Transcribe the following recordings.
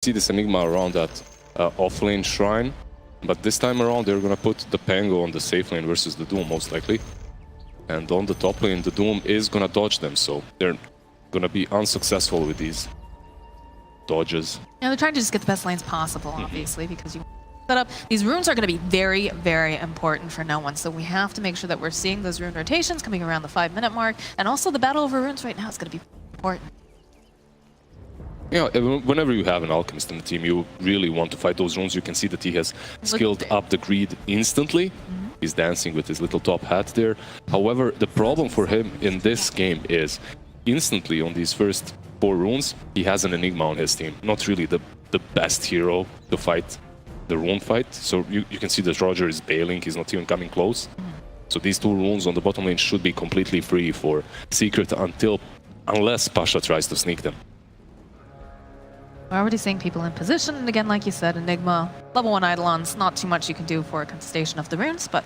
See this Enigma around that off-lane shrine, but this time around they're gonna put the Pango on the safe lane versus the Doom most likely. And on the top lane, the Doom is gonna dodge them, so they're gonna be unsuccessful with these dodges. Yeah, they're trying to just get the best lanes possible, obviously, because you set up. These runes are going to be very, very important for no one, so we have to make sure that we're seeing those rune rotations coming around the 5-minute mark, and also the battle over runes right now is going to be important. Yeah, whenever you have an alchemist in the team, you really want to fight those runes. You can see that he has skilled up the greed instantly. He's dancing with his little top hat there. However, the problem for him in this game is instantly on these first 4 runes, he has an Enigma on his team. Not really the best hero to fight the rune fight. So you can see that Roger is bailing, he's not even coming close. So these 2 runes on the bottom lane should be completely free for Secret unless Pasha tries to sneak them. We're already seeing people in position, and again, like you said, Enigma, level 1 Eidolons, not too much you can do for a contestation of the runes, but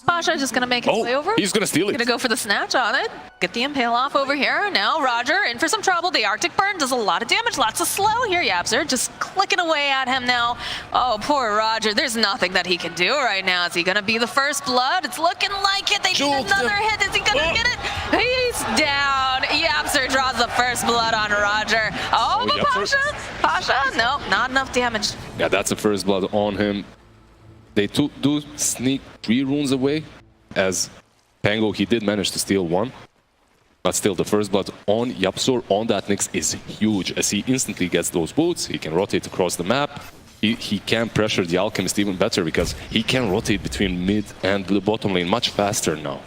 Pasha just gonna make his way over. He's gonna steal it. Gonna go for the snatch on it. Get the impale off over here. Now Roger in for some trouble. The Arctic Burn does a lot of damage. Lots of slow here. RAMZeS just clicking away at him now. Oh, poor Roger. There's nothing that he can do right now. Is he gonna be the first blood? It's looking like it. They need another hit. Is he gonna get it? He's down. RAMZeS draws the first blood on Roger. Oh, but Pasha? No, not enough damage. Yeah, that's the first blood on him. They do sneak 3 runes away, as Pango, he did manage to steal 1. But still, the first blood on YapzOr, on that Nyx, is huge, as he instantly gets those boots, he can rotate across the map, he can pressure the Alchemist even better, because he can rotate between mid and the bottom lane much faster now.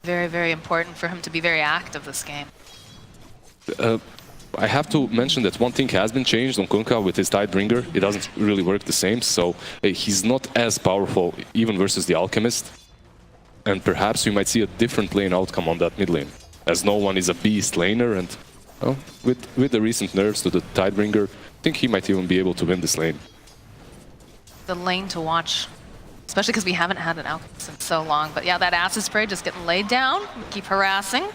Very, very important for him to be very active this game. I have to mention that one thing has been changed on Kunkka with his Tidebringer. It doesn't really work the same, so he's not as powerful even versus the Alchemist. And perhaps we might see a different lane outcome on that mid lane, as no one is a beast laner, and well, with the recent nerfs to the Tidebringer, I think he might even be able to win this lane. The lane to watch, especially because we haven't had an Alchemist in so long. But yeah, that acid spray just getting laid down. Keep harassing,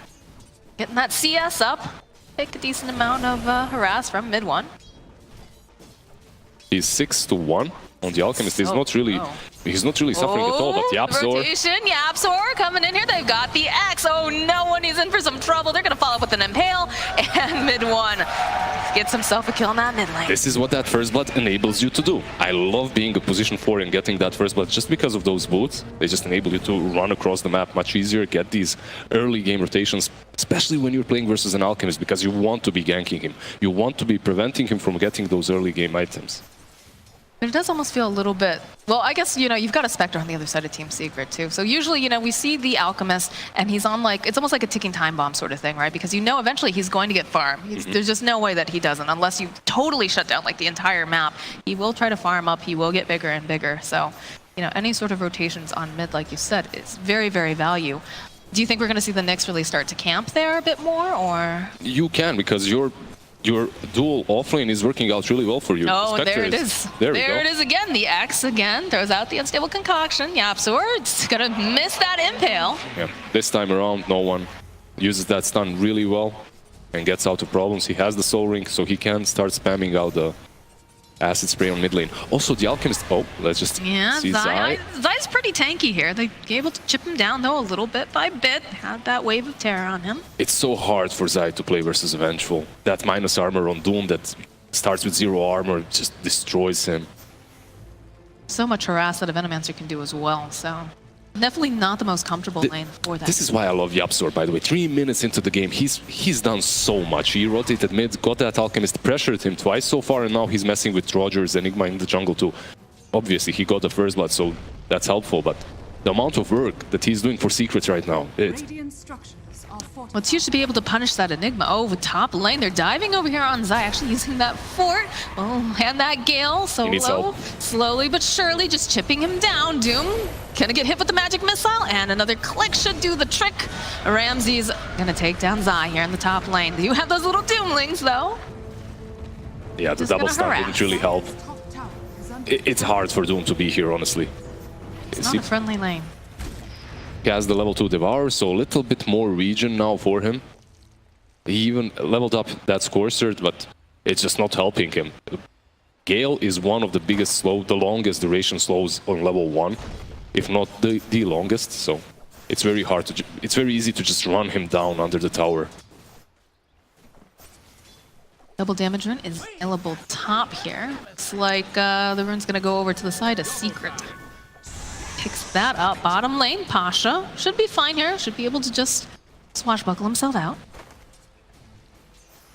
getting that CS up. Take a decent amount of harass from mid 1. He's 6-1 on the Alchemist. He's not really suffering at all. But YapzOr, rotation, YapzOr coming in here. They've got the X. Oh no, and he's in for some trouble. They're gonna follow up with an impale, and mid 1 gets himself a kill on that mid lane. This is what that first blood enables you to do. I love being a position 4 and getting that first blood just because of those boots. They just enable you to run across the map much easier, get these early game rotations, especially when you're playing versus an Alchemist, because you want to be ganking him. You want to be preventing him from getting those early game items. But it does almost feel a little bit, well, I guess, you know, you've got a Spectre on the other side of Team Secret too. So usually, you know, we see the Alchemist and he's on like, it's almost like a ticking time bomb sort of thing, right? Because you know eventually he's going to get farm. There's just no way that he doesn't, unless you totally shut down like the entire map. He will try to farm up, he will get bigger and bigger. So, you know, any sort of rotations on mid, like you said, is very, very value. Do you think we're going to see the Nyx really start to camp there a bit more, or? You can, because your dual offlane is working out really well for you. Oh, and there it is. There it is again. The X again throws out the unstable concoction. YapzOr, it's gonna miss that impale. Yeah, this time around, no one uses that stun really well and gets out of problems. He has the Soul Ring, so he can start spamming out the acid spray on mid lane. Also, the Alchemist. Oh, let's just see Zai. Zai's pretty tanky here. They're able to chip him down though a little bit by bit. Had that wave of terror on him. It's so hard for Zai to play versus Vengeful. That minus armor on Doom that starts with 0 armor just destroys him. So much harass that a Venomancer can do as well. So definitely not the most comfortable lane for that. This is why I love YapzOr, by the way. 3 minutes into the game, he's done so much. He rotated mid, got that Alchemist, pressured him twice so far, and now he's messing with Roger's Enigma in the jungle too. Obviously, he got the first blood, so that's helpful, but the amount of work that he's doing for Secrets right now, well, it's huge to be able to punish that Enigma. Oh, with top lane, they're diving over here on Zai, actually using that fort. Oh, and that Gale, solo, slowly but surely, just chipping him down. Doom gonna get hit with the magic missile, and another click should do the trick. RAMZeS gonna take down Zai here in the top lane. You have those little Doomlings, though. Yeah, the double stun didn't really help. It's hard for Doom to be here, honestly. It's not a friendly lane. He has the level 2 Devour, so a little bit more region now for him. He even leveled up that score surge, but It's just not helping him. Gale is one of the biggest the longest duration slows on level 1, if not the longest, so it's very hard to, it's very easy to just run him down under the tower. Double damage rune is available top here. Looks like the rune's gonna go over to the side, a secret. Picks that up. Bottom lane, Pasha should be fine here. Should be able to just swashbuckle himself out.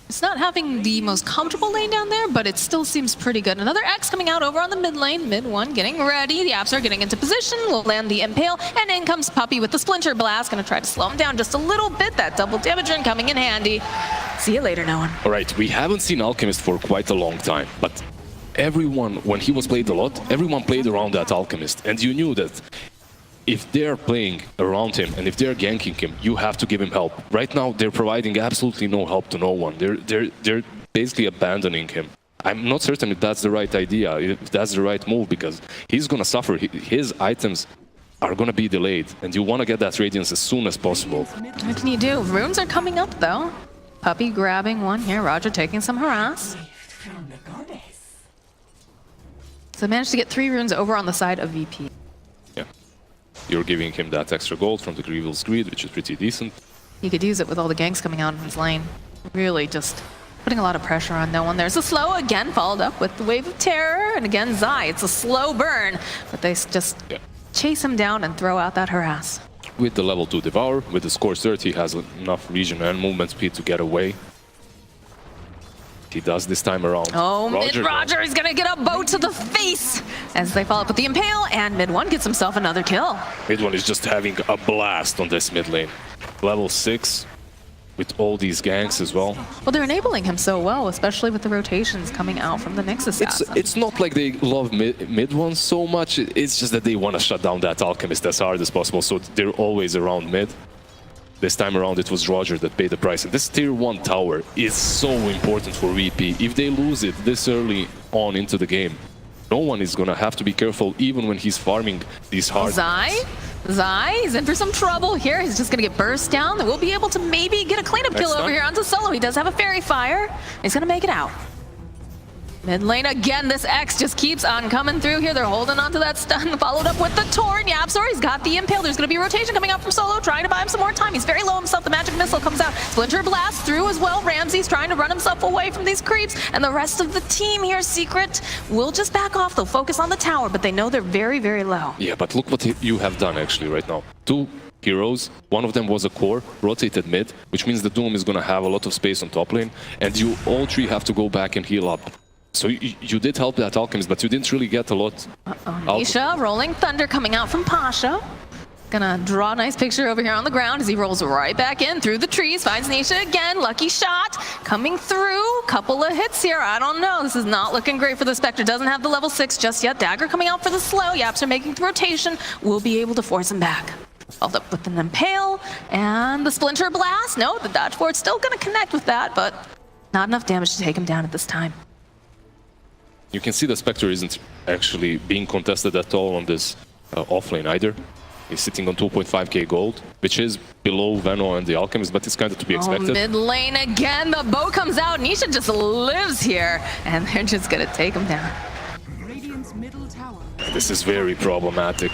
It's not having the most comfortable lane down there, but it still seems pretty good. Another X coming out over on the mid lane. Mid one getting ready. The Apps are getting into position. Will land the Impale, and in comes Puppey with the Splinter Blast. Gonna try to slow him down just a little bit. That double damage rune coming in handy. See you later, no one. All right, we haven't seen Alchemist for quite a long time, but everyone, when he was played a lot, everyone played around that Alchemist, and you knew that if they're playing around him and if they're ganking him, you have to give him help. Right now, they're providing absolutely no help to no one. They're basically abandoning him. I'm not certain if that's the right idea, if that's the right move, because he's gonna suffer. His items are gonna be delayed, and you want to get that Radiance as soon as possible. What can you do? Runes are coming up, though. Puppey grabbing one here. Roger taking some harass. So managed to get 3 runes over on the side of VP. Yeah. You're giving him that extra gold from the Grievil's Greed, which is pretty decent. He could use it with all the ganks coming out in his lane. Really just putting a lot of pressure on no one. There's a slow again, followed up with the Wave of Terror. And again, Zai. It's a slow burn, but they just chase him down and throw out that harass. With the level 2 Devour, with the score 30, he has enough region and movement speed to get away. He does this time around. Oh, Roger is gonna get a bow to the face as they follow up with the Impale, and mid one gets himself another kill. Mid one is just having a blast on this mid lane. Level 6 with all these ganks as well. Well, they're enabling him so well, especially with the rotations coming out from the Nyx assassin. It's not like they love mid ones so much. It's just that they want to shut down that Alchemist as hard as possible, so they're always around mid. This time around, it was Roger that paid the price. And this tier 1 tower is so important for VP. If they lose it this early on into the game, no one is going to have to be careful even when he's farming these hard... Zai, he's in for some trouble here. He's just going to get burst down. We'll be able to maybe get a cleanup kill over here onto Solo. He does have a Fairy Fire. He's going to make it out. Mid lane again, this X just keeps on coming through here. They're holding onto that stun, followed up with the Torn. Yapzor, he's got the Impale. There's going to be rotation coming out from Solo, trying to buy him some more time. He's very low himself. The Magic Missile comes out. Splinter Blast through as well. RAMZeS trying to run himself away from these creeps. And the rest of the team here, Secret, will just back off. They'll focus on the tower, but they know they're very, very low. Yeah, but look what you have done actually right now. 2 heroes, one of them was a core, rotated mid, which means the Doom is going to have a lot of space on top lane, and you all 3 have to go back and heal up. So you did help that Alchemist, but you didn't really get a lot. Nisha, Rolling Thunder coming out from Pasha. Gonna draw a nice picture over here on the ground as he rolls right back in through the trees, finds Nisha again, lucky shot, coming through, couple of hits here, I don't know, this is not looking great for the Spectre, doesn't have the level 6 just yet, Dagger coming out for the slow, Yaps are making the rotation, will be able to force him back. Followed up with an Impale, and the Splinter Blast, no, the Dodge Board's still gonna connect with that, but not enough damage to take him down at this time. You can see the Spectre isn't actually being contested at all on this offlane either. He's sitting on 2.5k gold, which is below Veno and the Alchemist, but it's kind of to be expected. Oh, mid lane again, the bow comes out. Nisha just lives here, and they're just gonna take him down. This is very problematic.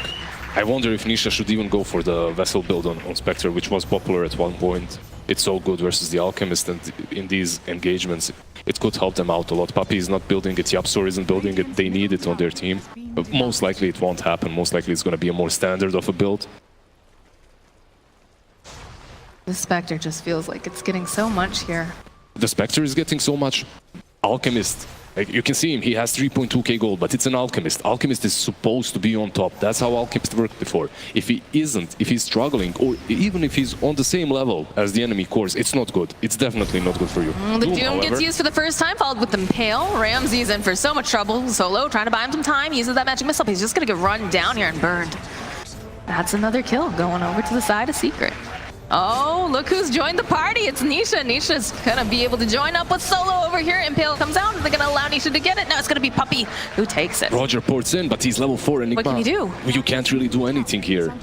I wonder if Nisha should even go for the Vessel build on Spectre, which was popular at one point. It's so good versus the Alchemist, and in these engagements, it could help them out a lot. Puppey is not building it, Yapzor isn't building it, they need it on their team. But most likely it won't happen, most likely it's going to be a more standard of a build. The Spectre just feels like it's getting so much here. The Spectre is getting so much. Alchemist, like you can see him, he has 3.2k gold, but it's an Alchemist. Alchemist is supposed to be on top. That's how Alchemist worked before. If he isn't, if he's struggling, or even if he's on the same level as the enemy cores, it's not good. It's definitely not good for you. The Doom gets used for the first time, followed with the Impale. RAMZeS in for so much trouble. Solo trying to buy him some time, uses that Magic Missile. He's just gonna get run down here and burned. That's another kill going over to the side of Secret. Oh, look who's joined the party. It's Nisha. Nisha's gonna be able to join up with Solo over here. Impale comes out. They're gonna allow Nisha to get it. Now it's gonna be Puppey who takes it. Roger ports in, but he's level 4 Enigma. What can you do? You can't really do anything here.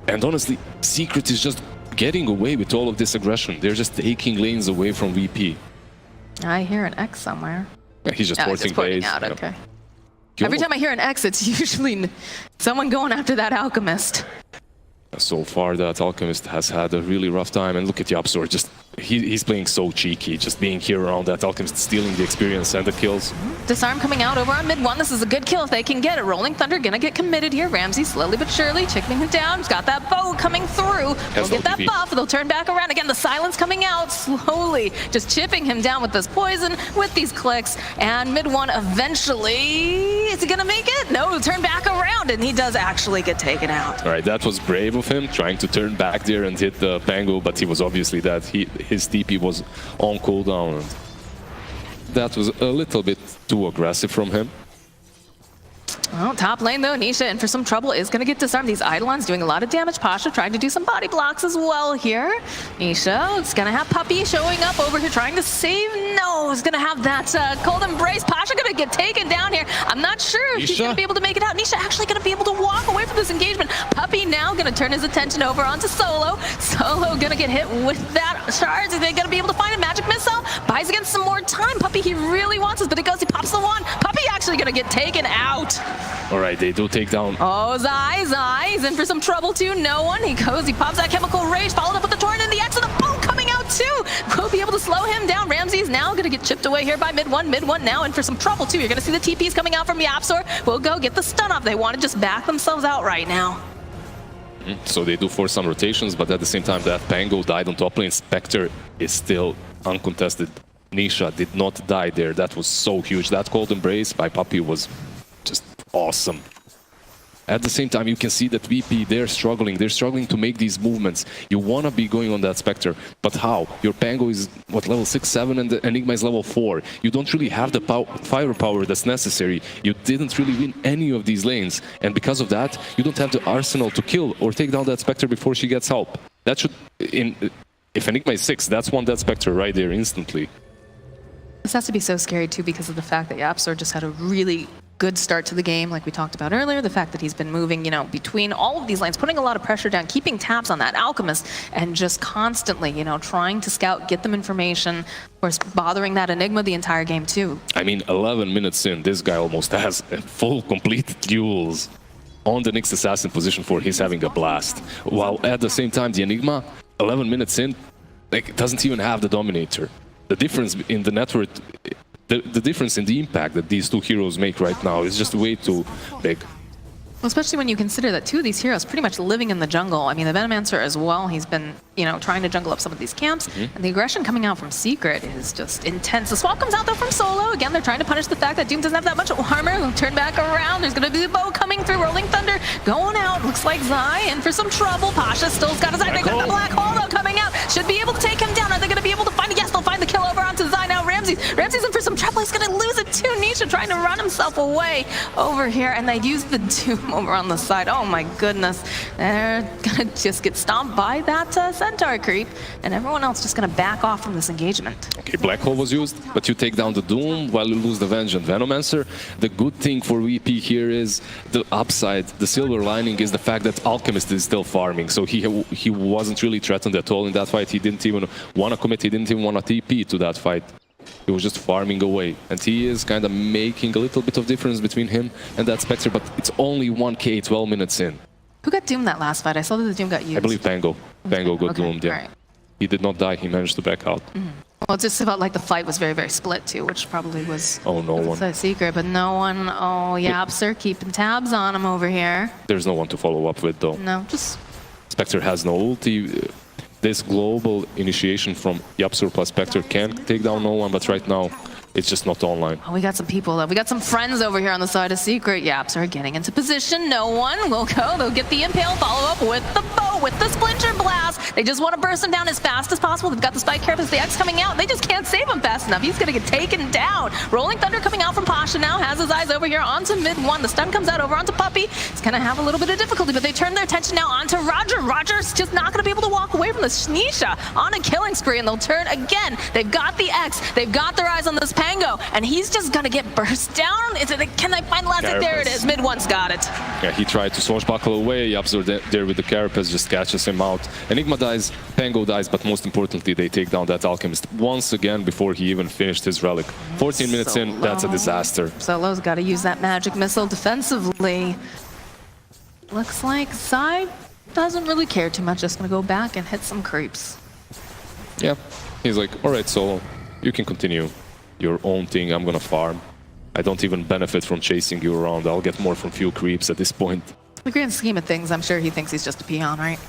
And honestly, Secret is just getting away with all of this aggression. They're just taking lanes away from VP. I hear an X somewhere. Yeah, he's just Oh, he's porting just porting base. out, Yeah. okay. He Every almost- time I hear an X, it's usually someone going after that Alchemist. So far, that Alchemist has had a really rough time, and look at Yapsor, just he's playing so cheeky, just being here around that Alchemist, stealing the experience and the kills. Disarm coming out over on mid one. This is a good kill if they can get it. Rolling Thunder gonna get committed here. RAMZeS slowly but surely chickening him down. He's got that bow coming through. They'll get that buff. They'll turn back around again. The silence coming out slowly, just chipping him down with this poison, with these clicks. And mid one eventually, is he gonna make it? No, he'll turn back around, and he does actually get taken out. All right, that was brave of him, trying to turn back there and hit the Pango, but he was obviously dead. His TP was on cooldown. And that was a little bit too aggressive from him. Well, top lane though, Nisha in for some trouble, is going to get disarmed. These Eidolons doing a lot of damage. Pasha trying to do some body blocks as well here. Nisha is going to have Puppey showing up over here trying to save. No, he's going to have that cold embrace. Pasha going to get taken down here. I'm not sure if he's going to be able to make it out. Nisha actually going to be able to walk away from this engagement. Puppey now going to turn his attention over onto Solo. Solo going to get hit with that charge. Are they going to be able to find a magic missile? Buys against some more time. Puppey, he really wants this, but it goes, he pops the wand. Puppey actually going to get taken out. All right, they do take down. Oh, Zai's in for some trouble too. No one. He goes, he pops that chemical rage, followed up with the torrent and the X and the bow coming out too. We'll be able to slow him down. RAMZeS now going to get chipped away here by mid one. Mid one now in for some trouble too. You're going to see the TPs coming out from Yapsor. We'll go get the stun off. They want to just back themselves out right now. So they do force some rotations, but at the same time that Pango died on top lane. Spectre is still uncontested. Nisha did not die there. That was so huge. That cold embrace by Puppey was just awesome. At the same time, you can see that VP, they're struggling to make these movements. You want to be going on that Spectre, but how? Your Pango is, what, level 6, 7, and the Enigma is level 4. You don't really have the firepower that's necessary. You didn't really win any of these lanes, and because of that, you don't have the arsenal to kill or take down that Spectre before she gets help. That should, if Enigma is 6, that's one dead Spectre right there instantly. This has to be so scary too because of the fact that Yapsor just had a really good start to the game, like we talked about earlier. The fact that he's been moving, between all of these lanes, putting a lot of pressure down, keeping tabs on that Alchemist, and just constantly, trying to scout, get them information, of course, bothering that Enigma the entire game too. I mean, 11 minutes in, this guy almost has full complete duels on the next assassin position 4. He's having a blast. While at the same time, the Enigma, 11 minutes in, doesn't even have the Dominator. The difference in the network, the difference in the impact that these two heroes make right now is just way too big. Well, especially when you consider that two of these heroes pretty much living in the jungle. I mean, the Venomancer as well, he's been, trying to jungle up some of these camps. And the aggression coming out from Secret is just intense. The swap comes out, though, from Solo. Again, they're trying to punish the fact that Doom doesn't have that much armor. They'll turn back around. There's going to be the bow coming through. Rolling Thunder going out. Looks like Zai in for some trouble. Pasha still's got his eye. They got the black hole, though, coming out. Should be able to take him down. Are they going to be able to find it? Yes, they'll find the kill over onto Zai now. RAMZeS in for some trouble. He's going to lose it, too. Nisha trying to run himself away over here. And they use the Doom over on the side. Oh my goodness. They're gonna just get stomped by that Centaur creep, and everyone else just gonna back off from this engagement. Okay, Black Hole was used, but you take down the Doom while you lose the Vengeance. Venomancer, the good thing for VP here is the upside, the silver lining is the fact that Alchemist is still farming, so he wasn't really threatened at all in that fight. He didn't even want to commit, he didn't even want to TP to that fight. He was just farming away, and he is kind of making a little bit of difference between him and that Spectre, but it's only 1k 12 minutes in. Who got doomed that last fight? I saw that the Doom got used. I believe Pango. Pango got doomed, yeah. Right. He did not die, he managed to back out. Well, it just felt like the fight was very, very split too, which probably was no one. a secret, but no one, Yapsor keeping tabs on him over here. There's no one to follow up with, though. No, just... Spectre has no ulti. This global initiation from Yapsor plus Spectre can take down no one, but right now it's just not online. Oh, we got some people, we got some friends over here on the side of Secret. Yapsor getting into position. No one will go. They'll get the Impale, follow up with the bow, with the Splinter Blast. They just want to burst him down as fast as possible. They've got the Spike Carapace, the X coming out. They just can't save him fast enough. He's going to get taken down. Rolling Thunder coming out from Pasha now, has his eyes over here onto mid one. The stun comes out over onto Puppey. He's going to have a little bit of difficulty, but they turn their attention now onto Roger. Roger's just not going to be able to walk away from this. Nisha on a killing spree, and they'll turn again. They've got the X. They've got their eyes on this Pango, and he's just gonna get burst down. Can they find Lazic? There it is. Mid-one's got it. Yeah, he tried to swashbuckle away. Yabzor there with the Carapace just catches him out. Enigma dies, Pango dies, but most importantly, they take down that Alchemist once again before he even finished his relic. 14 minutes in, that's a disaster. Solo's got to use that magic missile defensively. Looks like Sai doesn't really care too much, just gonna go back and hit some creeps. Yeah, he's like, alright Solo, you can continue your own thing, I'm gonna farm. I don't even benefit from chasing you around, I'll get more from few creeps at this point. In the grand scheme of things, I'm sure he thinks he's just a peon, right?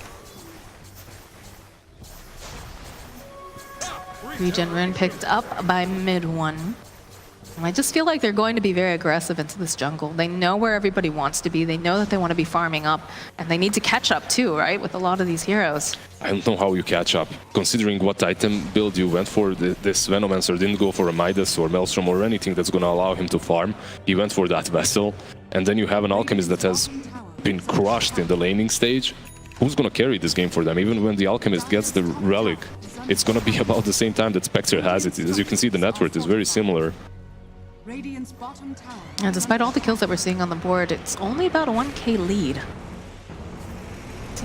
Regen Rune picked up by mid-one. I just feel like they're going to be very aggressive into this jungle. They know where everybody wants to be. They know that they want to be farming up. And they need to catch up too, right? With a lot of these heroes. I don't know how you catch up. Considering what item build you went for, this Venomancer didn't go for a Midas or Maelstrom or anything that's going to allow him to farm. He went for that Vessel. And then you have an Alchemist that has been crushed in the laning stage. Who's going to carry this game for them? Even when the Alchemist gets the Relic, it's going to be about the same time that Spectre has it. As you can see, the net worth is very similar. And despite all the kills that we're seeing on the board, it's only about a 1k lead.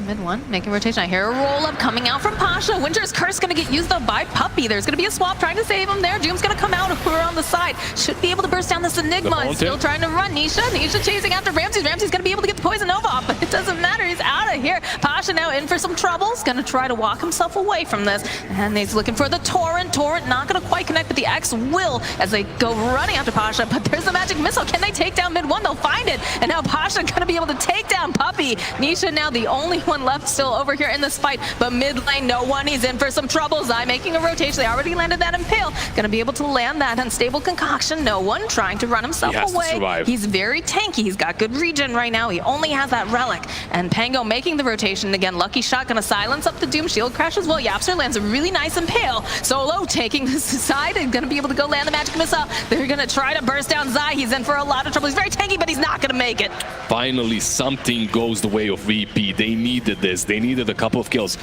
Mid-one, making rotation. I hear a roll-up coming out from Pasha. Winter's Curse going to get used up by Puppey. There's going to be a swap trying to save him there. Doom's going to come out over on the side. Should be able to burst down this Enigma. He's still trying to run. Nisha chasing after RAMZeS. RAMZeS going to be able to get the Poison Nova off, but it doesn't matter. He's out of here. Pasha now in for some troubles. Going to try to walk himself away from this. And he's looking for the Torrent. Torrent not going to quite connect, but the X will as they go running after Pasha. But there's the magic missile. Can they take down mid-one? They'll find it. And now Pasha going to be able to take down Puppey. Nisha now the only one left still over here in this fight, but mid lane, no one. He's in for some trouble. Zai making a rotation. They already landed that Impale. Gonna be able to land that unstable concoction. No one trying to run himself away. He's very tanky. He's got good regen right now. He only has that relic. And Pango making the rotation again. Lucky shot gonna silence up the Doom. Shield crash as well. Yabzor lands a really nice Impale. Solo taking this side and gonna be able to go land the magic missile. They're gonna try to burst down Zai. He's in for a lot of trouble. He's very tanky, but he's not gonna make it. Finally, something goes the way of VP. They needed this. They needed a couple of kills.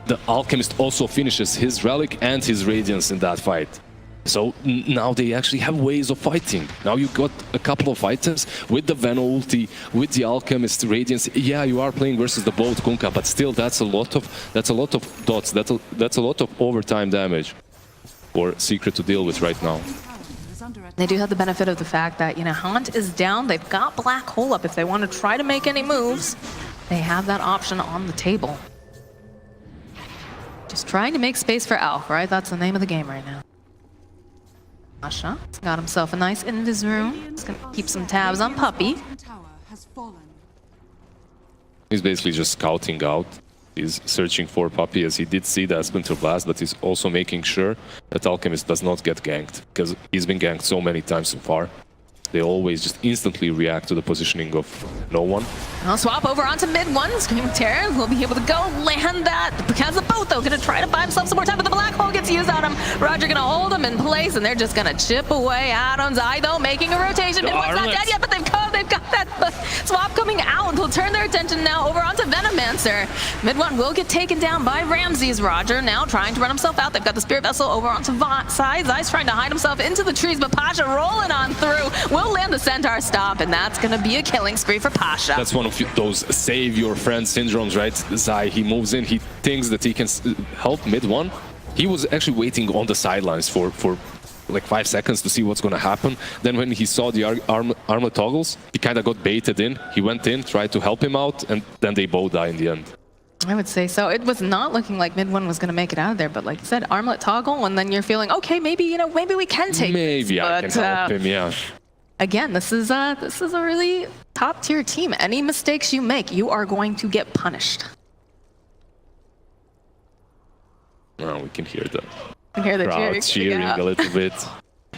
The Alchemist also finishes his Relic and his Radiance in that fight. So now they actually have ways of fighting. Now you got a couple of items with the Veno ulti, with the Alchemist Radiance. Yeah, you are playing versus the both Kunkka, but still that's a lot of dots. That's a lot of overtime damage for Secret to deal with right now. They do have the benefit of the fact that, you know, Haunt is down. They've got Black Hole up. If they want to try to make any moves, they have that option on the table. Just trying to make space for Alph, right? That's the name of the game right now. Pasha got himself a nice in his room. He's gonna keep some tabs on Puppey. He's basically just scouting out. He's searching for Puppey as he did see that Splinter Blast, but he's also making sure that Alchemist does not get ganked, because he's been ganked so many times so far. They always just instantly react to the positioning of no one. I'll swap over onto mid-one. Screaming Terror will be able to go land that. Because of both, though, gonna try to buy himself some more time, but the Black Hole gets used on him. Roger gonna hold him in place, and they're just gonna chip away at him. Zai, though, making a rotation. Mid-one's not dead yet, but they've got that swap coming out. They'll turn their attention now over onto Venomancer. Mid-one will get taken down by RAMZeS. Roger now trying to run himself out. They've got the Spirit Vessel over onto Zai. Zai's trying to hide himself into the trees, but Pasha rolling on through. Will land the Centaur Stomp, and that's going to be a killing spree for Pasha. That's one of those save your friend syndromes, right? Zai, he moves in, he thinks that he can help mid-one. He was actually waiting on the sidelines for like 5 seconds to see what's going to happen. Then when he saw the armlet toggles, he kind of got baited in. He went in, tried to help him out, and then they both die in the end. I would say so. It was not looking like mid-one was going to make it out of there, but like you said, armlet toggle, and then you're feeling, okay, maybe, you know, maybe we can take Maybe this, I can help him, yeah. Again, this is a really top-tier team. Any mistakes you make, you are going to get punished. Well, we can hear the crowd cheering a little bit.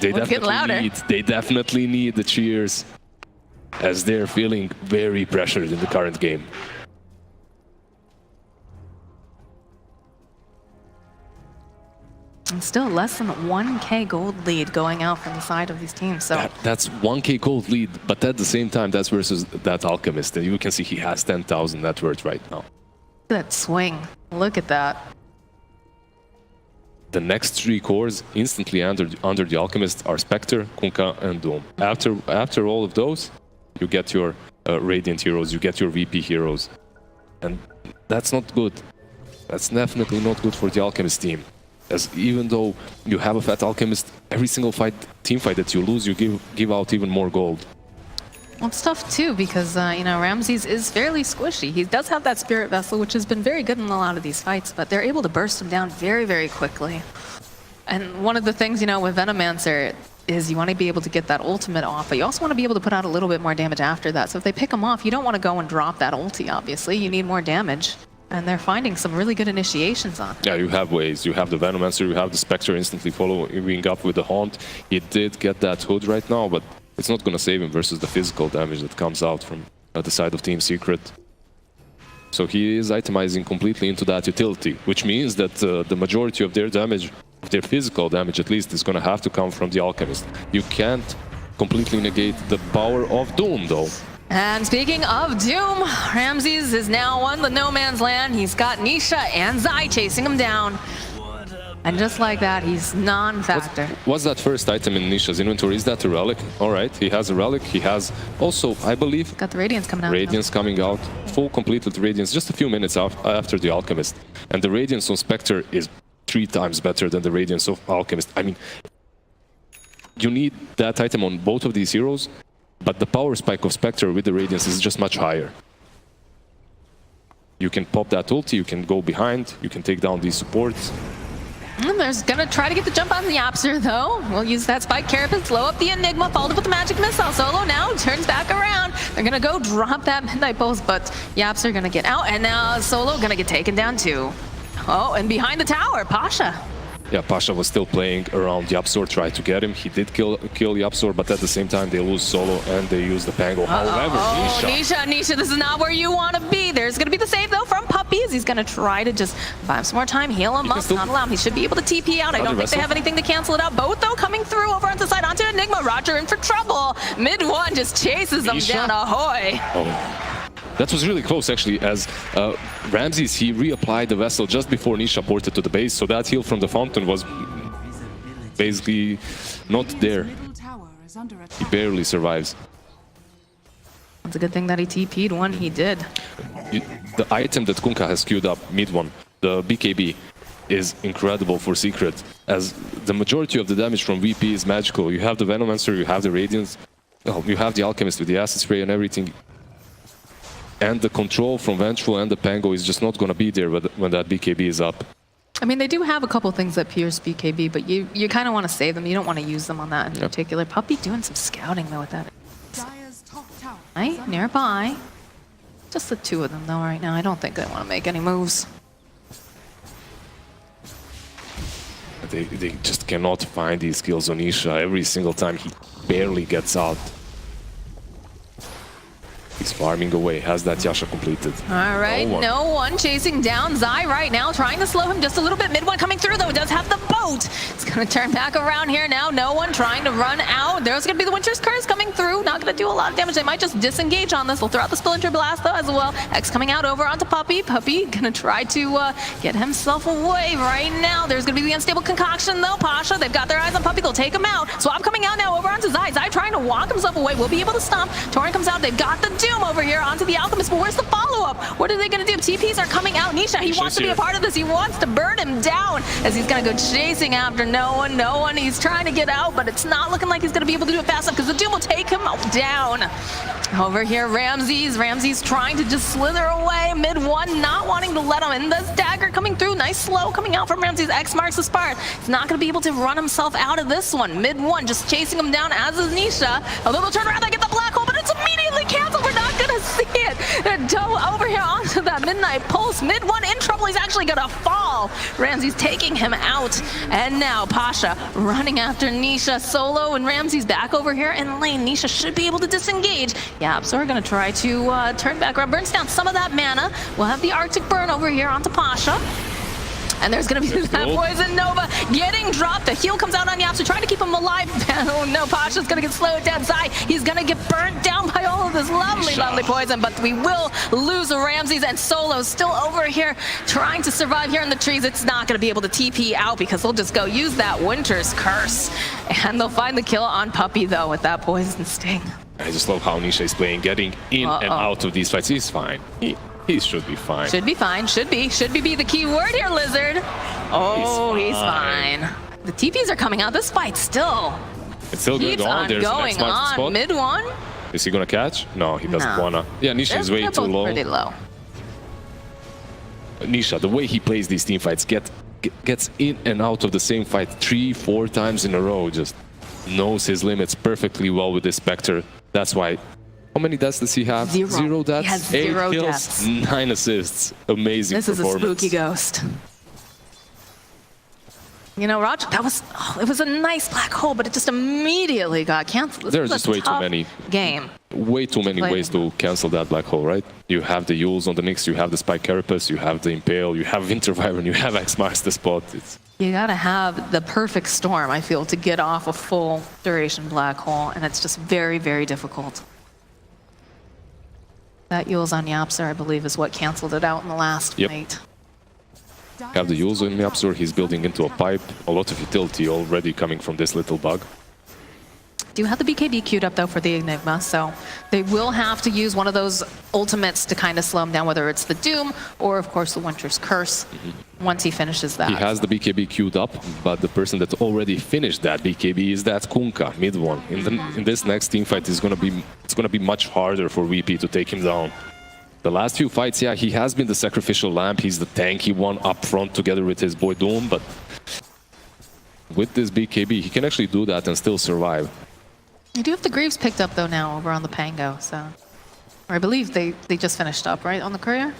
They definitely need the cheers, as they're feeling very pressured in the current game. And still less than 1k gold lead going out from the side of these teams. So that's 1k gold lead, but at the same time, that's versus that Alchemist. And you can see he has 10,000 net worth right now. That swing. Look at that. the next 3 cores instantly under the Alchemist are Spectre, Kunkka, and Doom. After all of those, you get your Radiant heroes, you get your VP heroes. And that's not good. That's definitely not good for the Alchemist team. As even though you have a fat Alchemist, every single team fight that you lose, you give out even more gold. Well, it's tough too because, you know, RAMZeS is fairly squishy. He does have that Spirit Vessel, which has been very good in a lot of these fights, but they're able to burst him down very, very quickly. And one of the things, you know, with Venomancer is you want to be able to get that ultimate off, but you also want to be able to put out a little bit more damage after that. So if they pick him off, you don't want to go and drop that ulti, obviously. You need more damage. And they're finding some really good initiations on it. Yeah, you have ways. You have the Venomancer, you have the Spectre instantly following up with the Haunt. He did get that Hood right now, but it's not going to save him versus the physical damage that comes out from the side of Team Secret. So he is itemizing completely into that utility, which means that the majority of their damage, of their physical damage at least, is going to have to come from the Alchemist. You can't completely negate the power of Doom, though. And speaking of Doom, RAMZeS is now on the no man's land. He's got Nisha and Zai chasing him down. And just like that, he's non-factor. What's that first item in Nisha's inventory? Is that a relic? All right, he has a relic. He has also, I believe, got the Radiance coming out. Radiance coming out. Full completed Radiance just a few minutes after the Alchemist. And the Radiance on Spectre is 3 times better than the Radiance of Alchemist. I mean, you need that item on both of these heroes, but the power spike of Spectre with the Radiance is just much higher. You can pop that ulti, you can go behind, you can take down these supports. There's gonna try to get the jump on the Yapster though. We'll use that Spike Carapace, slow up the Enigma, followed with the Magic Missile. Solo now turns back around. They're gonna go drop that Midnight Pulse, but Yapster gonna get out, and now Solo gonna get taken down too. Oh, and behind the tower, Pasha. Yeah, Pasha was still playing around Yapsor, tried to get him. He did kill Yapsor, but at the same time they lose Solo and they use the Pango. However, Nisha, this is not where you want to be. There's going to be the save though from Puppy as he's going to try to just buy him some more time, heal him up, not allow him. He should be able to TP out. I don't think they have anything to cancel it out. Both though coming through over onto the side onto Enigma. Roger in for trouble. Mid one just chases them down. Ahoy. Oh. That was really close, actually, as RAMZeS, he reapplied the vessel just before Nisha ported to the base, so that heal from the fountain was basically not there. He barely survives. It's a good thing that he TP'd when he did. The item that Kunkka has queued up, mid one, the BKB, is incredible for Secret, as the majority of the damage from VP is magical. You have the Venomancer, you have the Radiance, you have the Alchemist with the Acid Spray and everything. And the control from Vengeful and the Pango is just not going to be there when that BKB is up. I mean, they do have a couple things that pierce BKB, but you kind of want to save them. You don't want to use them on that in particular. Puppy doing some scouting, though, with that. Right, nearby. Just the 2 of them, though, right now. I don't think they want to make any moves. They just cannot find these kills on Isha. Every single time he barely gets out. He's farming away, has that Yasha completed. All right, no one chasing down Zai right now, trying to slow him just a little bit. Mid one coming through, though. It does have the boat. It's going to turn back around here now. No one trying to run out. There's going to be the Winter's Curse coming through. Not going to do a lot of damage. They might just disengage on this. They'll throw out the Splinter Blast, though, as well. X coming out over onto Puppy. Puppy going to try to get himself away right now. There's going to be the Unstable Concoction, though. Pasha, they've got their eyes on Puppy. They'll take him out. Swap coming out now over onto Zai. Zai trying to walk himself away. Will be able to stomp. Torrent comes out. They've got the Doom over here onto the Alchemist, but where's the follow-up? What are they going to do? TPs are coming out. Nisha, he wants to be a part of this. He wants to burn him down as he's going to go chasing after no one. He's trying to get out, but it's not looking like he's going to be able to do it fast enough because the Doom will take him down. Over here, RAMZeS trying to just slither away. Mid one, not wanting to let him in. The dagger coming through. Nice slow coming out from RAMZeS. X marks the spot. He's not going to be able to run himself out of this one. Mid one, just chasing him down, as is Nisha. Although they'll turn around, they get the black hole, but it's immediately canceled. We're not going to see it. They're over here onto that Midnight Pulse. Mid one in trouble. He's actually going to fall. RAMZeS taking him out. And now Pasha running after Nisha. Solo and RAMZeS back over here in lane. Nisha should be able to disengage. Yeah, so we're going to try to turn back around. Burns down some of that mana. We'll have the Arctic Burn over here onto Pasha. And there's going to be that Poison Nova getting dropped. The heal comes out on YapzOr, trying to keep him alive. Oh no, Pasha's going to get slowed down. Zai, he's going to get burnt down by all of this lovely poison, but we will lose RAMZeS, and Solo's still over here trying to survive here in the trees. It's not going to be able to TP out because they'll just go use that Winter's Curse. And they'll find the kill on Puppey, though, with that Poison Sting. I just love how Nisha is playing, getting in and out of these fights. He's fine. He should be fine. Should be fine. Should be the key word here, Lizard. Oh, he's fine. The TPs are coming out. This fight still. It's still going on. There's the next spot. Mid one. Is he gonna catch? No, he doesn't wanna. Yeah, Nisha is way too low. Pretty low. Nisha, the way he plays these team fights, gets in and out of the same fight 3-4 times in a row. Just knows his limits perfectly well with this Spectre. That's why. How many deaths does he have? Zero deaths. He has 0 kills, deaths. 9 assists. Amazing This performance. is a spooky ghost. You know, Roger, it was a nice black hole, but it just immediately got canceled. There's just way too many game. Way too many ways to cancel that black hole, right? You have the Yules on the Nyx, you have the Spike Carapace, you have the Impale, you have Winter Wyvern, you have X-Mars the spot. You gotta have the perfect storm, I feel, to get off a full duration black hole, and it's just very, very difficult. That Yules on YapzOr, I believe, is what canceled it out in the last fight. Have the Yules on YapzOr, he's building into a pipe. A lot of utility already coming from this little bug. Do have the BKB queued up, though, for the Enigma, so they will have to use one of those ultimates to kind of slow him down, whether it's the Doom or, of course, the Winter's Curse, once he finishes that. He has the BKB queued up, but the person that already finished that BKB is that Kunkka, mid one. In this next team fight, it's gonna be much harder for VP to take him down. The last few fights, yeah, he has been the sacrificial lamb. He's the tanky one up front together with his boy Doom, but with this BKB, he can actually do that and still survive. You do have the Greaves picked up, though, now over on the Pango, so... Or I believe they just finished up, right, on the Courier?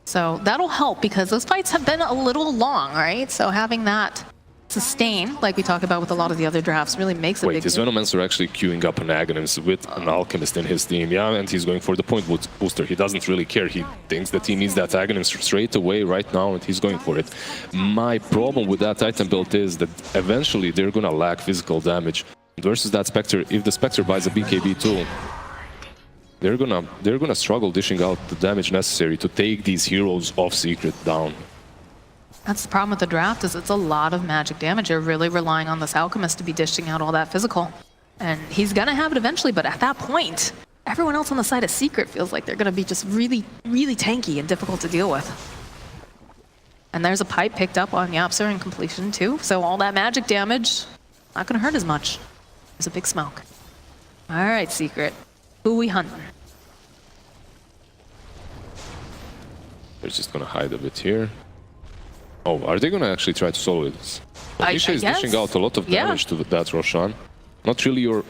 So that'll help, because those fights have been a little long, right? So having that sustain, like we talk about with a lot of the other drafts, really makes a big Wait, is Venomancer actually queuing up an Aghanim with an Alchemist in his team? Yeah, and he's going for the point booster. He doesn't really care. He thinks that he needs that Aghanim straight away right now, and he's going for it. My problem with that item build is that eventually they're gonna lack physical damage. Versus that Spectre, if the Spectre buys a BKB too, they're gonna struggle dishing out the damage necessary to take these heroes off Secret down. That's the problem with the draft, is it's a lot of magic damage. You're really relying on this Alchemist to be dishing out all that physical. And he's gonna have it eventually, but at that point, everyone else on the side of Secret feels like they're gonna be just really, really tanky and difficult to deal with. And there's a pipe picked up on YapzOr in completion too, so all that magic damage, not gonna hurt as much. There's a big smoke. All right, Secret. Who we hunting? They're just gonna hide a bit here. Oh, are they gonna actually try to solo this? Nisha is dishing out a lot of damage to that Roshan. Not really your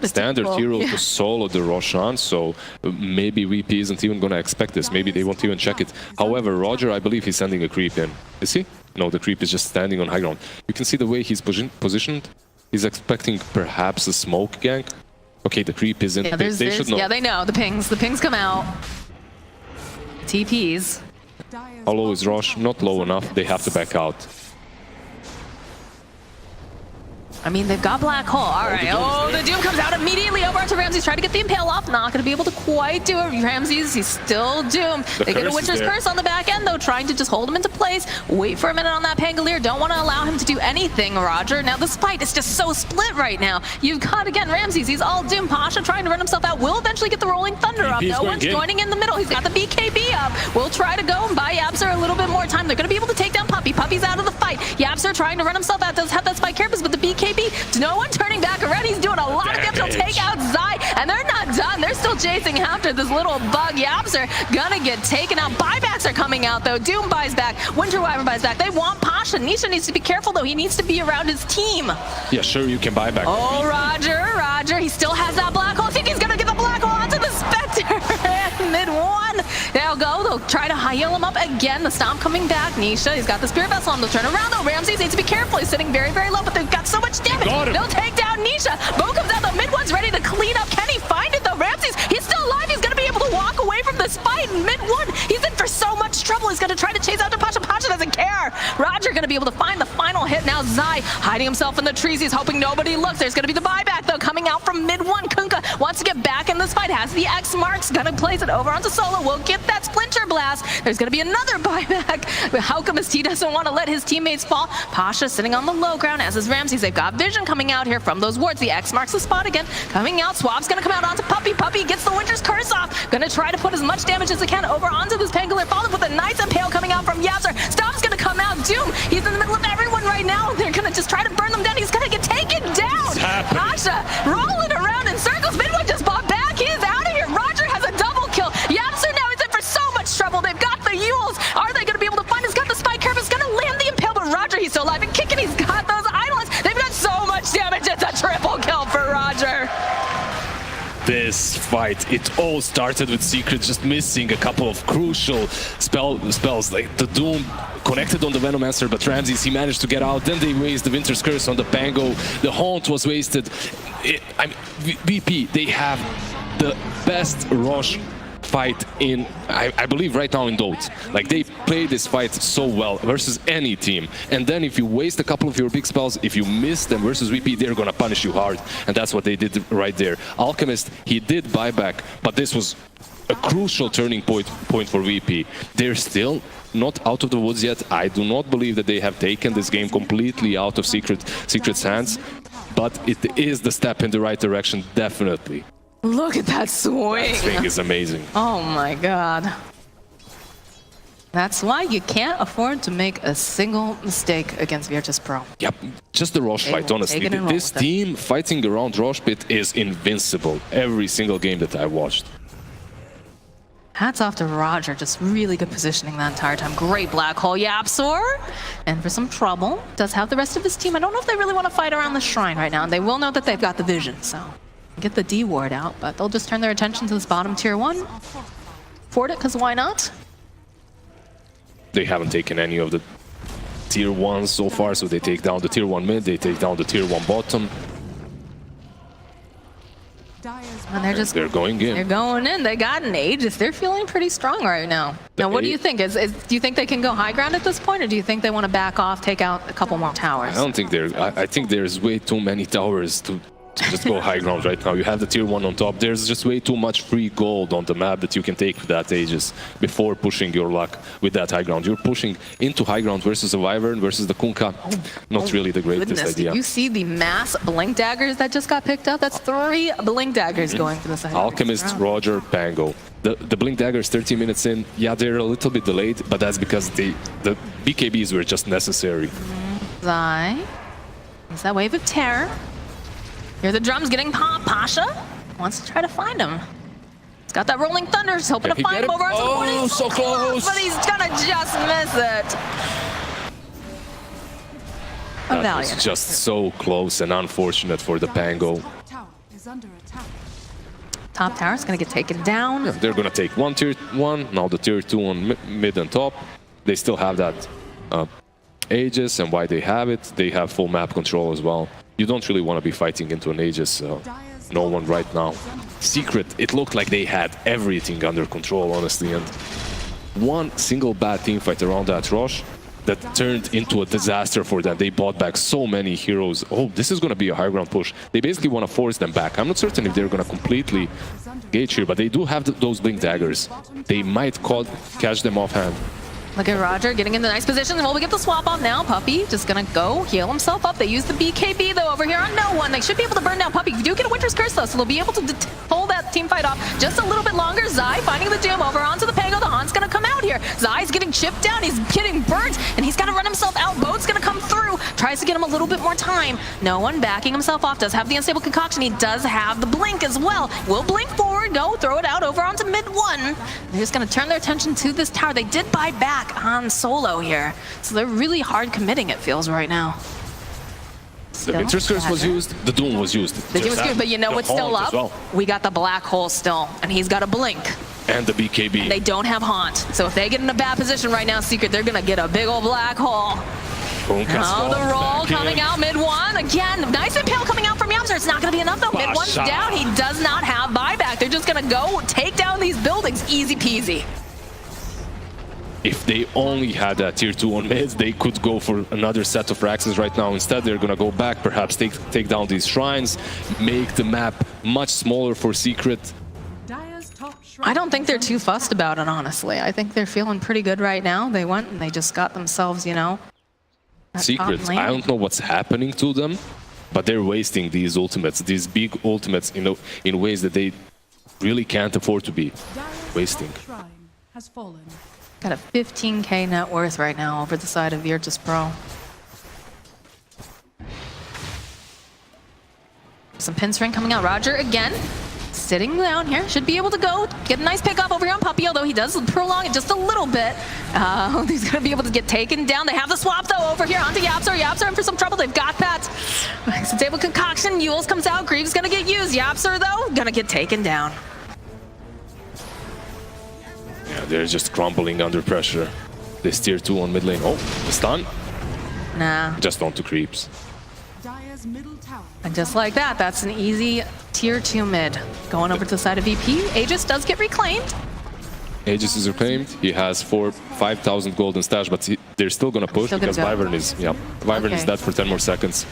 standard hero to solo the Roshan, so maybe VP isn't even gonna expect this. Maybe they won't even check it. However, Roger, I believe he's sending a creep in. Is he? No, the creep is just standing on high ground. You can see the way he's positioned. He's expecting perhaps a smoke gank. Okay, the creep is in. Yeah, they should know. Yeah, they know. The pings come out. TPs. How low is Rosh? Not low enough. They have to back out. I mean, they've got Black Hole. All right. Oh, the Doom comes out immediately over to RAMZeS. Trying to get the Impale off. Not going to be able to quite do it. RAMZeS, he's still doomed. They get a Winter's Curse on the back end, though, trying to just hold him into place. Wait for a minute on that Pangolier. Don't want to allow him to do anything, Roger. Now, this fight is just so split right now. You've got, again, RAMZeS. He's all doomed. Pasha trying to run himself out. Will eventually get the Rolling Thunder up. No one's joining in the middle. He's got the BKB up. We'll try to go and buy YapzOr a little bit more time. They're going to be able to take down Puppey. Puppey's out of the fight. YapzOr trying to run himself out. Does have that Spike Carapace, but the BKB, no one turning back around. He's doing a lot of damage. He'll take out Zai, and they're not done. They're still chasing after this little bug. YapzOr gonna get taken out. Buybacks are coming out, though. Doom buys back. Winter Wyvern buys back. They want Pasha. Nisha needs to be careful, though. He needs to be around his team. Yeah, sure, you can buy back. Oh, Roger. He still has that black hole. I think he's gonna get the black hole onto the Spectre. Mid one. They'll go. They'll try to heal him up again. The Stomp coming back. Nisha, he's got the Spirit Vessel on. They'll turn around, though. RAMZeS needs to be careful. He's sitting very, very low, but they've got so much damage. They'll take down Nisha. Bo comes out. The mid one's ready to clean up. Can he find it, though? RAMZeS, he's still alive. He's going to be able to walk away from this fight. Mid one, he's in for so much trouble. He's going to try to chase after Pasha. Pasha doesn't care. to be able to find the final hit. Now Zai hiding himself in the trees. He's hoping nobody looks. There's going to be the buyback, though, coming out from mid one. Kunkka wants to get back in this fight. Has the X marks. Going to place it over onto Solo. Will get that Splinter Blast. There's going to be another buyback. But Alchemist, he doesn't want to let his teammates fall. Pasha sitting on the low ground, as is RAMZeS. They've got vision coming out here from those wards. The X marks the spot again. Coming out. Swab's going to come out onto Puppey. Puppey gets the Winter's Curse off. Going to try to put as much damage as he can over onto this Pangolier. Followed with a nice impale coming out from Yapser. Stom's going to come out. Doom, he's in the middle of everyone right now. They're going to just try to burn them down. He's going to get taken down. Pasha rolling around in circles. Midwood just bought back. He is out of here. Roger has a double kill. Yapser now is in for so much trouble. They've got the Yules. Are they going to be able to find? He's got the Spike Curve. He's going to land the impale, but Roger, he's still alive and kicking. He's got those Islands. They've got so much damage. It's a triple kill for Roger. This fight, it all started with Secret just missing a couple of crucial spells, like the Doom connected on the Venomancer, but RAMZeS, he managed to get out. Then they waste the Winter's Curse on the Pango. The Haunt was wasted. VP, they have the best rush fight in, I believe, right now in Dota. Like, they play this fight so well versus any team. And then if you waste a couple of your big spells, if you miss them versus VP, they're gonna punish you hard. And that's what they did right there. Alchemist, he did buyback, but this was a crucial turning point for VP. They're still not out of the woods yet. I do not believe that they have taken this game completely out of Secret's hands, but it is the step in the right direction, definitely. Look at that swing. That swing is amazing. Oh my god. That's why you can't afford to make a single mistake against Virtus.pro. Yep, just the Rosh fight, honestly. This team fighting around Rosh pit is invincible every single game that I watched. Hats off to Roger, just really good positioning that entire time. Great black hole Yapsor. And for some trouble, does have the rest of his team. I don't know if they really want to fight around the shrine right now. And they will know that they've got the vision, so get the D ward out, but they'll just turn their attention to this bottom tier 1. Ford it, because why not? They haven't taken any of the tier 1s so far, so they take down the tier 1 mid, they take down the tier 1 bottom. And they're going in. They're going in. They got an Aegis. They're feeling pretty strong right now. Now, what do you think? Do you think they can go high ground at this point, or do you think they want to back off, take out a couple more towers? I don't think I think there's way too many towers to just go high ground right now. You have the tier 1 on top. There's just way too much free gold on the map that you can take with that Aegis before pushing your luck with that high ground. You're pushing into high ground versus a Wyvern versus the Kunkka. Not really the greatest idea. Did you see the mass blink daggers that just got picked up? That's 3 blink daggers going for the side. Alchemist, Roger, Pango. The blink daggers 30 minutes in, yeah, they're a little bit delayed, but that's because the BKBs were just necessary. Zai. It's that wave of terror. Hear the drums getting popped. Pasha wants to try to find him. He's got that rolling thunder. He's hoping to find him over onto the board. Oh, so close! But he's gonna just miss it. That was just so close and unfortunate for the Pango. Top tower is gonna get taken down. Yeah, they're gonna take one tier 1, now the tier 2 on mid and top. They still have that Aegis, and why they have it, they have full map control as well. You don't really want to be fighting into an Aegis, no one right now. Secret, it looked like they had everything under control, honestly, and one single bad team fight around that Rosh that turned into a disaster for them. They bought back so many heroes. Oh, this is going to be a high ground push. They basically want to force them back. I'm not certain if they're going to completely gauge here, but they do have those blink daggers. They might catch them offhand. Look at Roger getting into nice position. Well, we get the swap off now. Puppey just gonna go heal himself up. They use the BKB though over here on no one. They should be able to burn down Puppey. You do get a Winter's Curse though, so they'll be able to hold that team fight off just a little bit longer. Zai finding the Doom over onto the Pango. The Haunt's gonna come out here. Zai's getting chipped down. He's getting burnt, and he's gotta run himself out. Boat's gonna come through. Tries to get him a little bit more time. No one backing himself off. Does have the unstable concoction. He does have the blink as well. Will blink forward. Go throw it out over onto mid 1. They're just gonna turn their attention to this tower. They did buy back on Solo here, so they're really hard committing, it feels, right now. The Winter's Curse was used, the Doom was used. The Doom was good, but you know what's still up? Well. We got the black hole still, and he's got a blink. And the BKB. And they don't have Haunt, so if they get in a bad position right now, Secret, they're gonna get a big old black hole. Oh, the roll coming out mid 1 again. Nice impale coming out from Yapser. It's not going to be enough though. Mid 1's down. He does not have buyback. They're just going to go take down these buildings. Easy peasy. if they only had that tier 2 on mid, they could go for another set of RAMZeS right now. Instead, they're gonna go back, perhaps take down these shrines, make the map much smaller for Secret. I don't think they're too fussed about it, honestly. I think they're feeling pretty good right now. They went and they just got themselves, you know, that Secret, top lane. I don't know what's happening to them, but they're wasting these ultimates, these big ultimates, in ways that they really can't afford to be wasting. Got a 15k net worth right now over the side of Virtus.pro. Some pin string coming out. Roger again, sitting down here. Should be able to go get a nice pickup over here on Puppy, although he does prolong it just a little bit. He's going to be able to get taken down. They have the swap, though, over here onto YapzOr. YapzOr in for some trouble. They've got that. It's a table concoction. Yules comes out. Greaves going to get used. YapzOr, though, going to get taken down. Yeah, they're just crumbling under pressure. This tier 2 on mid lane. Oh, the stun? Nah. Just onto creeps. And just like that, that's an easy tier 2 mid. Going over to the side of VP. Aegis does get reclaimed. Aegis is reclaimed. He has 5,000 gold in stash, but they're still gonna push because Wyvern is is dead for 10 more seconds.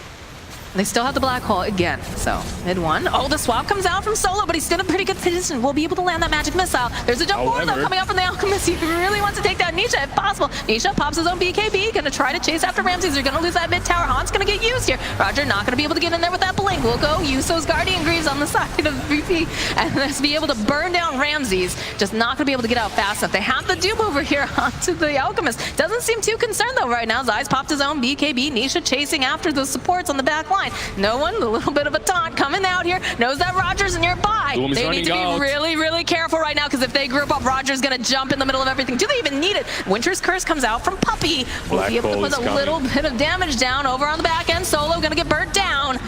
They still have the black hole again, so mid one. Oh, the swap comes out from Solo, but he's still in a pretty good position. We'll be able to land that magic missile. There's a jump forward, though, coming out from the Alchemist. He really wants to take down Nisha if possible. Nisha pops his own BKB, gonna try to chase after RAMZeS. They're gonna lose that mid tower. Han's gonna get used here. Roger not gonna be able to get in there with that blink. We'll go Yuso's Guardian Greaves on the side of VP, and let's be able to burn down RAMZeS. Just not gonna be able to get out fast enough. They have the dupe over here onto the Alchemist. Doesn't seem too concerned, though, right now. Zai's popped his own BKB. Nisha chasing after the supports on the back line. No one, a little bit of a taunt coming out here. Knows that Roger's nearby. They need to be really, really careful right now, because if they group up, Roger's gonna jump in the middle of everything. Do they even need it? Winter's Curse comes out from Puppy. We'll be able to put a little bit of damage down over on the back end. Solo gonna get burnt down.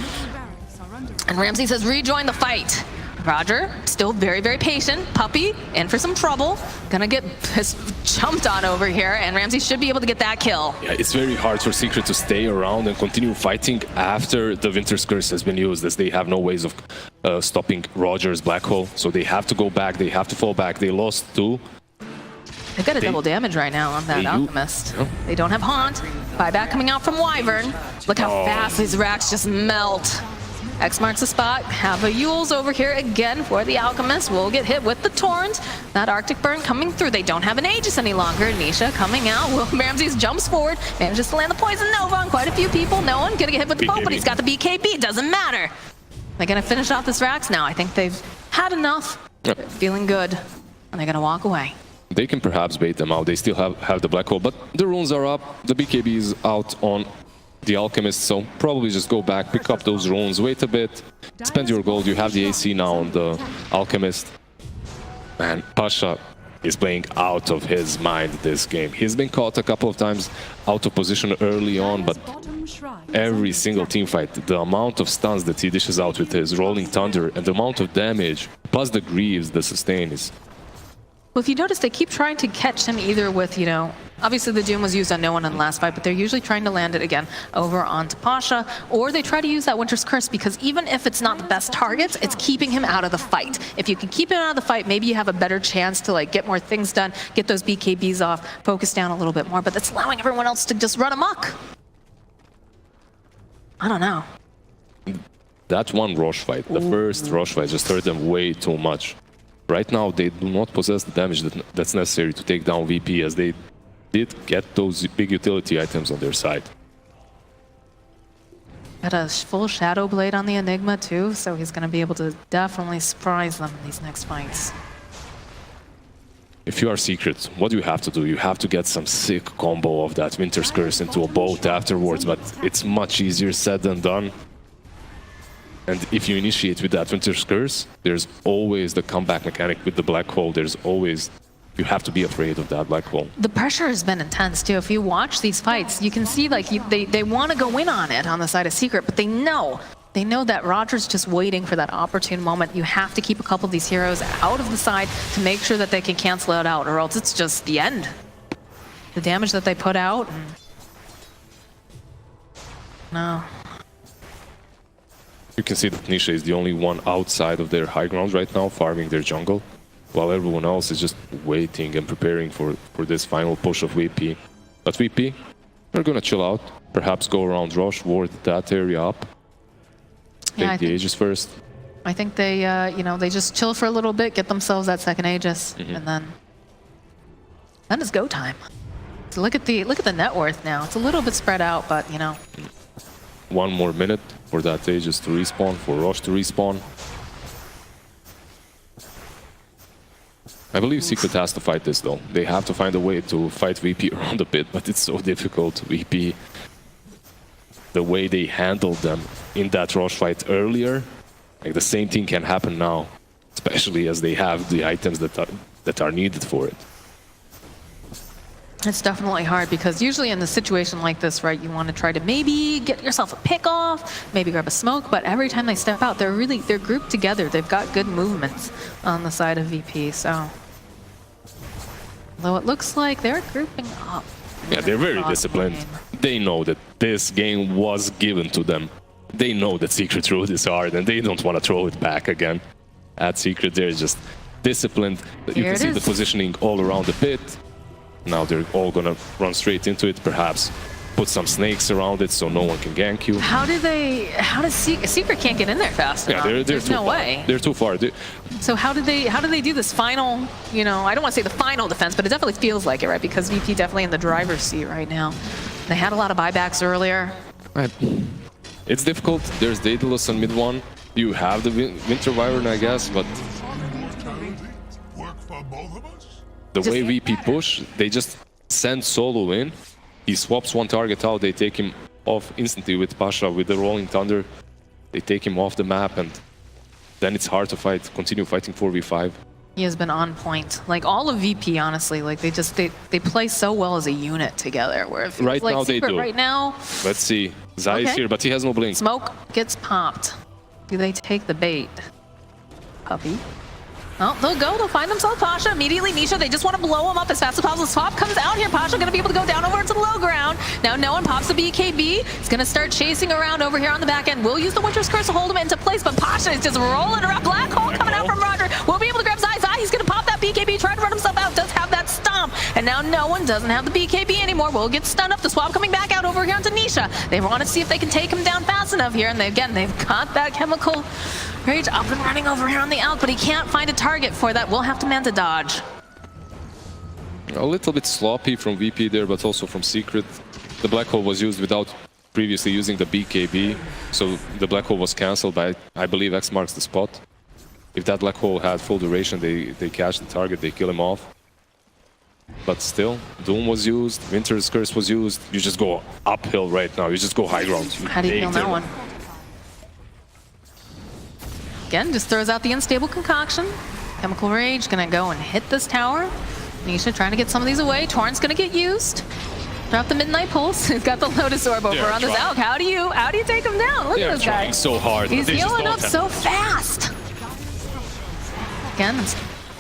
And RAMZeS says rejoin the fight. Roger, still very, very patient. Puppy, in for some trouble. Gonna get jumped on over here, and RAMZeS should be able to get that kill. Yeah, it's very hard for Secret to stay around and continue fighting after the Winter's Curse has been used, as they have no ways of stopping Roger's black hole. So they have to go back, they have to fall back. They lost 2. They've got a double damage right now on that Alchemist. Yeah. They don't have Haunt. Buyback coming out from Wyvern. Look how fast these racks just melt. X marks the spot. Have a Yules over here again for the Alchemist. Will get hit with the Torrent. That Arctic Burn coming through. They don't have an Aegis any longer. Nisha coming out. RAMZeS jumps forward. Manages to land the Poison Nova on quite a few people. No one gonna get hit with the Pope, but he's got the BKB. Doesn't matter. They're gonna finish off this Rax now. I think they've had enough. Yep. Feeling good. And they're gonna walk away. They can perhaps bait them out. They still have the black hole, but the runes are up. The BKB is out on the Alchemist, so probably just go back, pick up those runes, wait a bit, spend your gold. You have the AC now on the Alchemist. Man, Pasha is playing out of his mind this game. He's been caught a couple of times out of position early on, but every single team fight, the amount of stuns that he dishes out with his Rolling Thunder and the amount of damage, plus the Greaves, the sustain is... Well, if you notice, they keep trying to catch him either with, you know, obviously the Doom was used on no one in the last fight, but they're usually trying to land it again over onto Pasha, or they try to use that Winter's Curse, because even if it's not the best targets, it's keeping him out of the fight. If you can keep him out of the fight, maybe you have a better chance to like get more things done, get those BKBs off, focus down a little bit more, but that's allowing everyone else to just run amok. I don't know. That one Roche fight, the first Roche fight, just hurt them way too much. Right now, they do not possess the damage that's necessary to take down VP, as they did get those big utility items on their side. Got a full Shadow Blade on the Enigma too, so he's going to be able to definitely surprise them in these next fights. If you are Secret, what do you have to do? You have to get some sick combo of that Winter's Curse into a boat afterwards, but it's much easier said than done. And if you initiate with that Winter's Curse, there's always the comeback mechanic with the black hole. There's always, you have to be afraid of that black hole. The pressure has been intense too. If you watch these fights, you can see like they want to go in on it on the side of Secret, but they know that Roger's just waiting for that opportune moment. You have to keep a couple of these heroes out of the side to make sure that they can cancel it out, or else it's just the end. The damage that they put out. No. You can see that Nisha is the only one outside of their high ground right now, farming their jungle. while everyone else is just waiting and preparing for this final push of VP. But VP, they're gonna chill out, perhaps go around Rosh, ward that area up, take the Aegis first. I think they, you know, they just chill for a little bit, get themselves that second Aegis, and then it's go time. So look at the net worth now. It's a little bit spread out, but you know. 1 more minute for that Aegis to respawn, for Rosh to respawn. I believe Secret has to fight this though. They have to find a way to fight VP around a bit, but it's so difficult. VP, the way they handled them in that Rosh fight earlier, like the same thing can happen now, especially as they have the items that are needed for it. It's definitely hard because usually in a situation like this, right, you want to try to maybe get yourself a pick off, maybe grab a smoke, but every time they step out, they're grouped together. They've got good movements on the side of VP, so. Although it looks like they're grouping up. Yeah, they're very disciplined. They know that this game was given to them. They know that Secret threw this hard and they don't want to throw it back again. At Secret, they're just disciplined. You can see the positioning all around the pit. Now they're all gonna run straight into it, perhaps put some snakes around it so no one can gank you. How does Secret can't get in there fast enough? Yeah, There's no way. They're too far. So how do they do this final, you know, I don't want to say the final defense, but it definitely feels like it, right? Because VP definitely in the driver's seat right now. They had a lot of buybacks earlier. Right. It's difficult. There's Daedalus on mid one. You have the Winter Wyvern, I guess, but the way VP push, they just send Solo in. He swaps one target out, they take him off instantly with Pasha, with the Rolling Thunder. They take him off the map, and then it's hard to fight, continue fighting 4v5. He has been on point. Like all of VP, honestly, like they play so well as a unit together. Where it feels right like now Secret they do. Right now, let's see. Zai is here, but he has no blink. Smoke gets popped. Do they take the bait? Puppy. Oh, they'll find themselves Pasha immediately. Nisha, they just want to blow him up as fast as possible. Swap comes out here. Pasha going to be able to go down over to the low ground. Now no one pops the BKB. He's going to start chasing around over here on the back end. We'll use the Winter's Curse to hold him into place, but Pasha is just rolling around. Black hole coming out from Roger. We'll be able to grab Zai. Zai, he's going to pop that BKB, try to run himself out. Does have that stomp. And now no one doesn't have the BKB anymore. We'll get stunned up. The swap coming back out over here onto Nisha. They want to see if they can take him down fast enough here. And they've got that chemical rage up and running over here on the out, but he can't find a target for that. We'll have to Manta dodge. A little bit sloppy from VP there, but also from Secret. The Black Hole was used without previously using the BKB, so the Black Hole was cancelled by, I believe, X marks the spot. If that Black Hole had full duration, they catch the target, they kill him off. But still, Doom was used, Winter's Curse was used. You just go uphill right now, you just go high ground. How do you kill that one? Again, just throws out the unstable concoction. Chemical Rage gonna go and hit this tower. Nisha trying to get some of these away. Torrent's gonna get used. Drop the Midnight Pulse. He's got the Lotus Orb over on this Alk. How do you take him down? Look at this guy. So hard. He's healing up so fast. Again,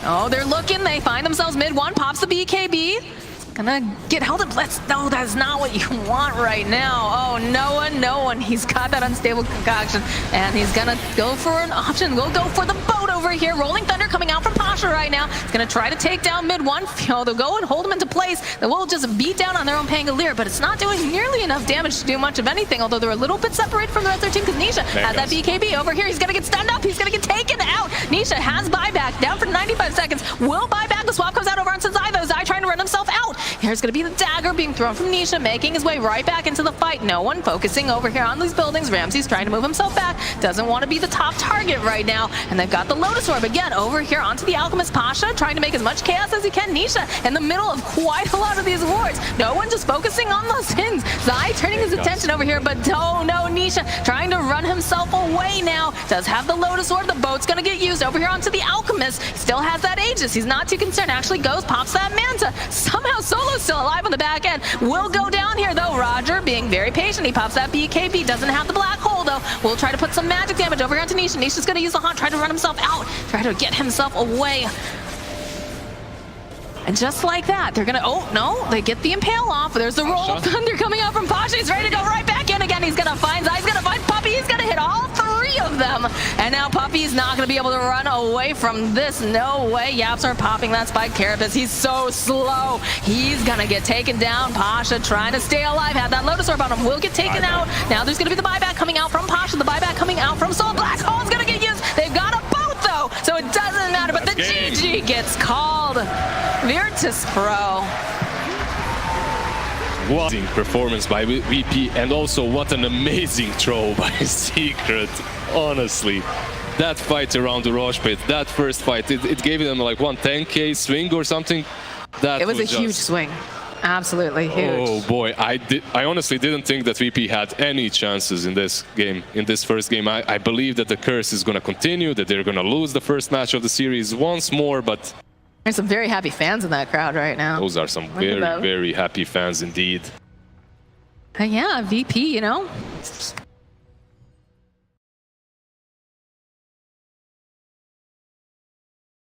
oh, they're looking. They find themselves mid one. Pops the BKB. Gonna get held in place. No, that's not what you want right now. Oh, no one. He's got that unstable concoction, and he's gonna go for an option. We'll go for the boat over here. Rolling Thunder coming out from Pasha right now. He's gonna try to take down mid one. They'll go and hold him into place. They will just beat down on their own Pangolier, but it's not doing nearly enough damage to do much of anything, although they're a little bit separated from the rest of their team because Nisha has that BKB over here. He's gonna get stunned up. He's gonna get taken out. Nisha has buyback down for 95 seconds. Will buy back. The swap comes out over onto Zai, though. Zai trying to run himself out. Here's going to be the dagger being thrown from Nisha, making his way right back into the fight. No one focusing over here on these buildings. RAMZeS trying to move himself back. Doesn't want to be the top target right now. And they've got the Lotus Orb again over here onto the Alchemist Pasha, trying to make as much chaos as he can. Nisha in the middle of quite a lot of these wards. No one just focusing on those hins. Zai turning his attention over here, but oh no, Nisha trying to run himself away now. Does have the Lotus Orb. The boat's going to get used over here onto the Alchemist. He still has that Aegis. He's not too concerned. Actually goes, pops that Manta. Somehow Solo's still alive on the back end. Will go down here though. Roger being very patient. He pops that BKB. Doesn't have the Black Hole though. We'll try to put some magic damage over here onto Nisha. Nisha's going to use the Haunt, try to run himself out. Try to get himself away. And just like that, they're gonna, oh no, they get the Impale off. There's the Roll of Thunder coming out from Pasha. He's ready to go right back in again. He's gonna find Zai, he's gonna find Puppy. He's gonna hit all three of them. And now Puppy's not going to be able to run away from this. No way. Yaps are popping that spike. Carapace, he's so slow. He's going to get taken down. Pasha trying to stay alive. Had that Lotus Orb on him. Will get taken out. Now there's going to be the buyback coming out from Pasha. The buyback coming out from Soul. Black Hole's going to get used. They've got a boat though, so it doesn't matter. But the GG gets called. Virtus.pro. What a performance by VP, and also what an amazing throw by Secret. Honestly, that fight around the Roche Pit, that first fight, it gave them like 10K swing or something. That it was a huge swing. Absolutely huge. Oh boy, I honestly didn't think that VP had any chances in this game, in this first game. I believe that the curse is going to continue, that they're going to lose the first match of the series once more, but there's some very happy fans in that crowd right now. Those are some very, very happy fans indeed. Yeah, VP, you know,